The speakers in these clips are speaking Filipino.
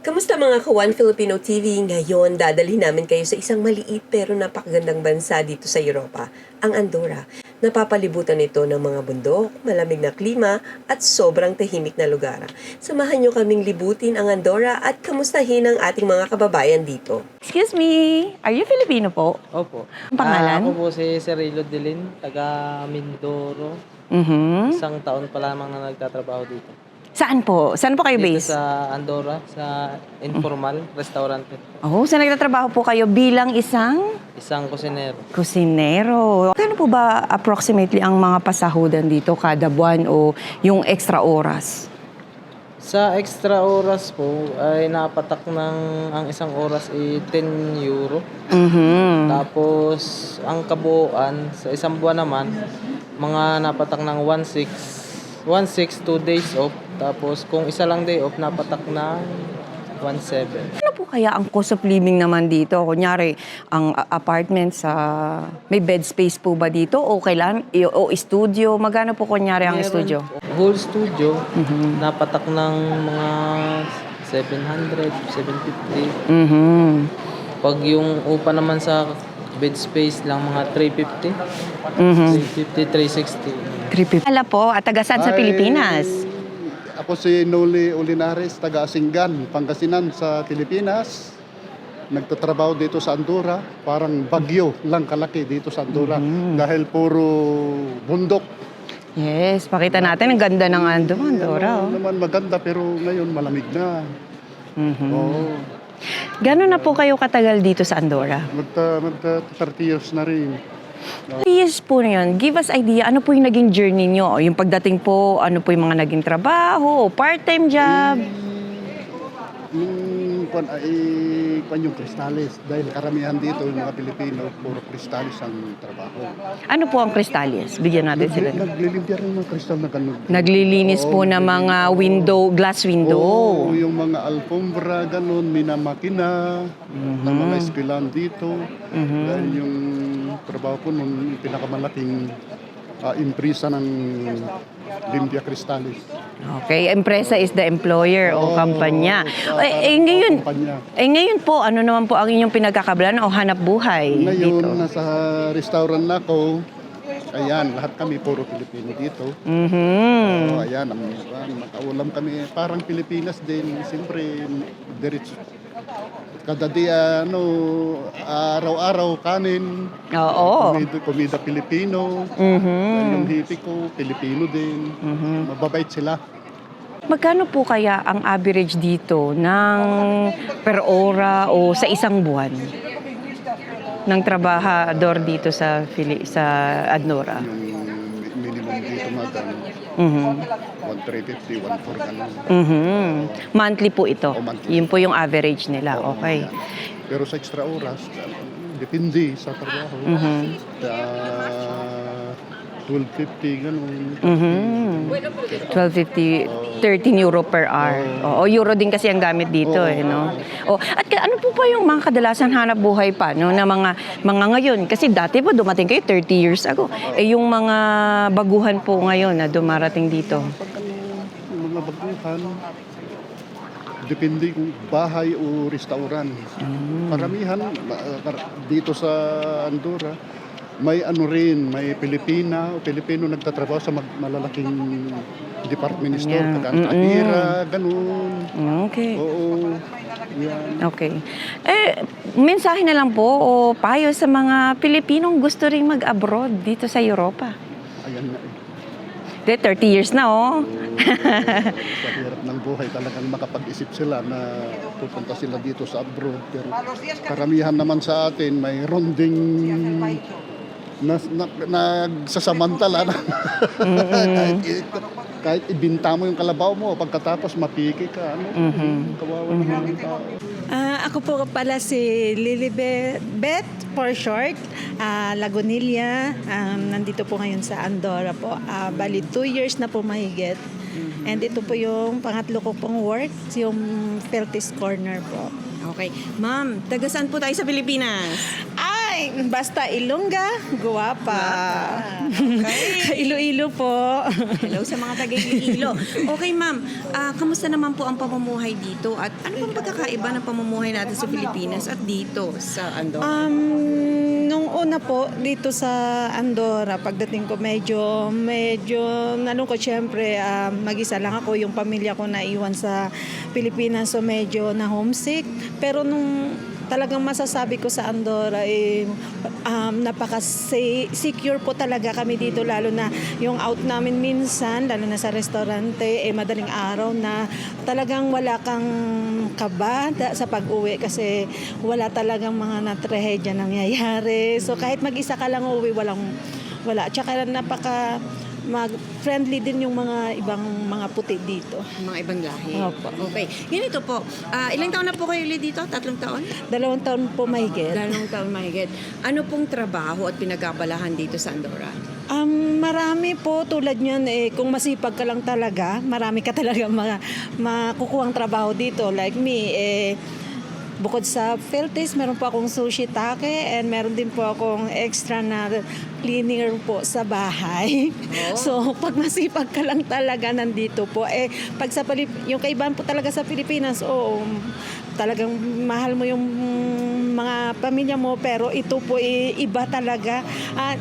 Kamusta mga ka-One Filipino TV? Ngayon, dadalhin namin kayo sa isang maliit pero napakagandang bansa dito sa Europa, ang Andorra. Napapalibutan ito ng mga bundok, malamig na klima at sobrang tahimik na lugar. Samahan nyo kaming libutin ang Andorra at kamustahin ang ating mga kababayan dito. Excuse me, are you Filipino po? Opo. Ang pangalan? Ako po si Cirilo Dilin, taga Mindoro. Isang taon pa lamang na nagtatrabaho dito. Saan po? Saan po kayo Dito base? sa Andorra, sa informal restaurant. Oh, saan nagtatrabaho po kayo bilang isang Isang kusinero. kusinero? Kano po ba approximately ang mga pasahudan dito kada buwan o yung extra oras? Sa extra oras po ay napatak ng ang isang oras ay 10 euro. Tapos ang kabuuan sa isang buwan naman mga napatak ng 1.6 2 days off. Tapos kung isa lang day off napatak ng 1.7. Ano po kaya ang cost of living naman dito? Kunyari, ang apartment sa may bed space po ba dito o kailan o studio? Magkano po kunyari ang Meron studio? po, whole studio napatak ng mga 700, 750. Pag yung upa naman sa bed space lang mga 350. 350, 360. Hala po, at taga saan sa Pilipinas? Ako si Noli Ulinares, taga Asinggan, Pangasinan sa Pilipinas. Nagtatrabaho dito sa Andorra, parang bagyo lang kalaki dito sa Andorra dahil puro bundok. Yes, pakita natin ang ganda ng Andorra. Ano naman maganda pero ngayon malamig na. Oo. Gano'n na po kayo katagal dito sa Andorra? Magta 30 years na rin. 3 years po na yun. Give us idea, ano po yung naging journey nyo? Yung pagdating po, ano po yung mga naging trabaho, part-time job? Yung yung Cristales dahil karamihan dito yung mga Pilipino puro Cristales ang trabaho. Ano po ang Cristales? Bigyan natin sila. Naglilimpya rin ng kristal na ganun. Naglilinis po ng mga glass window. Oo, yung mga alfombra, ganun, minamakina, ng mga eskwelahan dito. Dahil yung trabaho ko nung pinakamalaking impresa ng Limpia Cristales. Okay, empresa is the employer o kampanya. Kumpanya. Ngayon po, ano naman po ang inyong pinagkakabalan o hanap buhay Ngayon, dito? nasa restaurant na ako. Ayan, lahat kami puro Pilipino dito. Oh, ayan, makaulam kami. Parang Pilipinas din. Siyempre, diretso. Kada di, araw-araw kanin. Oo. Komida Pilipino. Yung hipi ko, Pilipino din. Mababait sila. Magkano po kaya ang average dito ng per ora o sa isang buwan ng trabahador dito sa Andorra? Yung minimum dito, madam. 1,350, 1,400 ganun. Monthly po ito. O, monthly. Yun po yung average nila. Okay. Pero sa extra oras, depende sa trabaho. 12.50, ganun. 12.50, 13 euro per hour. Oo, euro din kasi ang gamit dito no. At ano po pa yung mga kadalasan hanap buhay pa no na mga ngayon kasi dati po dumating kayo 30 years ago. Yung mga baguhan po ngayon na dumarating dito. Yung mga baguhan, depende kung bahay o restaurant. Karamihan dito sa Andorra, may may Pilipino nagtatrabaho sa malalaking department store, taga-Atira, ganun. Okay. Oo. Yan. Okay. Mensahe na lang po o payo sa mga Pilipinong gusto ring mag-abroad dito sa Europa. Ayan na eh. 30 years na Sa hirap ng buhay talagang makapag-isip sila na pupunta sila dito sa abroad. Pero karamihan naman sa atin mayroon ding nagsasamantala na. kahit ibinta mo yung kalabaw mo, pagkatapos mapiki ka. Kawawa naman yung tao. Ako po pala si Lilibet for short, Lagunilla. Nandito po ngayon sa Andorra po. Bali 2 years na po mahigit. And ito po yung pangatlo ko pong work, yung Feltis Corner po. Okay. Ma'am, taga saan po tayo sa Pilipinas? Ay, basta Ilongga, guwapa. Okay. Iloilo po. Hello sa mga taga Iloilo. Okay, ma'am. Kamusta naman po ang pamumuhay dito? At ano bang pagkakaiba ng pamumuhay natin sa Pilipinas at dito sa Andorra? Nung una po, dito sa Andorra, pagdating ko medyo nalungkot syempre. Mag-isa lang ako, yung pamilya ko naiwan sa Pilipinas, so medyo na homesick. Pero nung talagang masasabi ko sa Andorra, napaka-secure po talaga kami dito, lalo na yung out namin minsan, lalo na sa restaurante, madaling araw na talagang wala kang kaba sa pag-uwi kasi wala talagang mga natrahedya nangyayari. So kahit mag-isa ka lang uwi, wala. Tsaka friendly din yung mga ibang mga puti dito. Mga ibang lahi. Opo. Okay. Ganito po. Ilang taon na po kayo ulit dito? 3 taon? 2 taon po mahigit. 2 taon mahigit. Ano pong trabaho at pinagkabalahan dito sa Andorra? Marami po tulad niyan, kung masipag ka lang talaga, marami ka talaga makukuhang trabaho dito. Like me, bukod sa Philtes, meron po akong sushi take and meron din po akong extra na cleaner po sa bahay. Oh. So, pag masipag ka lang talaga nandito po. Pag yung kaibahan po talaga sa Pilipinas, talagang mahal mo yung mga pamilya mo, pero ito po iba talaga.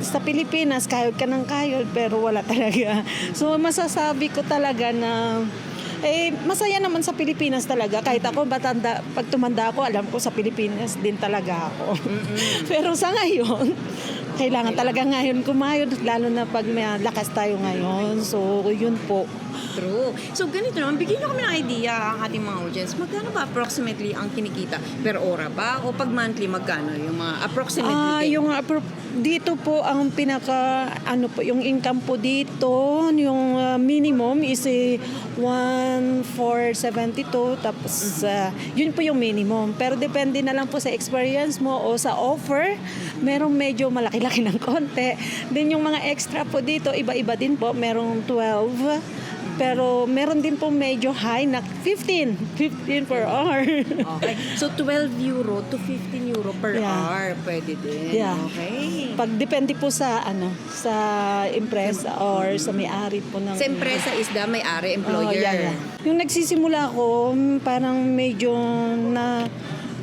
Sa Pilipinas, kayod ka ng kayod, pero wala talaga. So, masasabi ko talaga na masaya naman sa Pilipinas talaga. Kahit ako, pag tumanda ako, alam ko sa Pilipinas din talaga ako. Pero sa ngayon, kailangan talaga ngayon kumayod, lalo na pag may lakas tayo ngayon. So, yun po. True. So, ganito naman, bigyan nyo kami ng idea ang ating mga audience. Magkano ba approximately ang kinikita? Per ora ba? O pag monthly, magkano? Yung mga approximately? Dito po ang yung income po dito, yung minimum is 1,472, tapos yun po yung minimum. Pero depende na lang po sa experience mo o sa offer, merong medyo malaki-laki ng konti. Then yung mga extra po dito, iba-iba din po, merong 12. Pero meron din po medyo high na 15 per hour. Okay. So, 12 euro to 15 euro per hour. Pwede din. Yeah. Okay. Pag depende po sa empresa or sa may-ari po ng... Sa empresa is the may-ari, employer. Yeah. Yung nagsisimula ko, parang medyo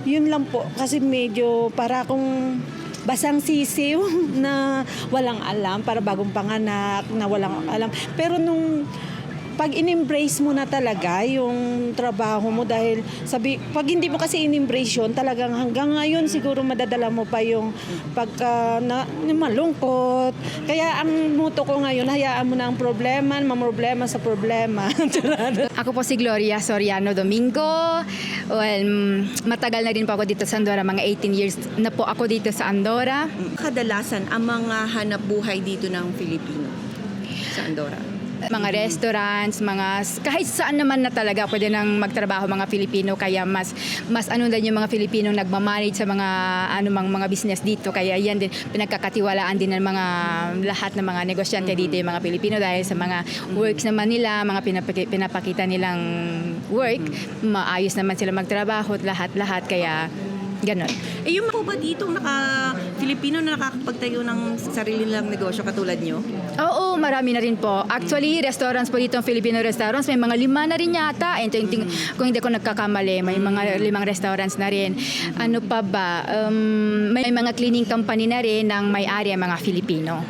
yun lang po. Kasi medyo para akong basang sisiw na walang alam, para bagong panganak na walang alam. Pero pag in-embrace mo na talaga yung trabaho mo, dahil pag hindi mo kasi in-embrace yun, talagang hanggang ngayon siguro madadala mo pa yung malungkot. Kaya ang motto ko ngayon, hayaan mo na ang problema, mamroblema sa problema. Ako po si Gloria Soriano Domingo. Well, matagal na rin po ako dito sa Andorra, mga 18 years na po ako dito sa Andorra. Kadalasan, ang mga hanap buhay dito ng Filipino sa Andorra? Mga restaurants, kahit saan naman na talaga pwede nang magtrabaho mga Filipino, kaya mas ano din yung mga Filipino nagmamanage sa mga mga business dito, kaya yan din pinagkakatiwalaan din ng mga lahat ng mga negosyante dito yung mga Filipino, dahil sa mga works naman nila, mga pinapakita nilang work, maayos naman sila magtrabaho at lahat, kaya ganon. Yung po ba dito Filipino na nakakapagtayo ng sarili nilang negosyo katulad nyo? Oo, marami na rin po. Actually, restaurants po dito, Filipino restaurants, may mga 5 na rin yata. Kung hindi ko nagkakamali, may mga 5 restaurants na rin. Ano pa ba? May mga cleaning company na rin ng may-ari ang mga Filipino.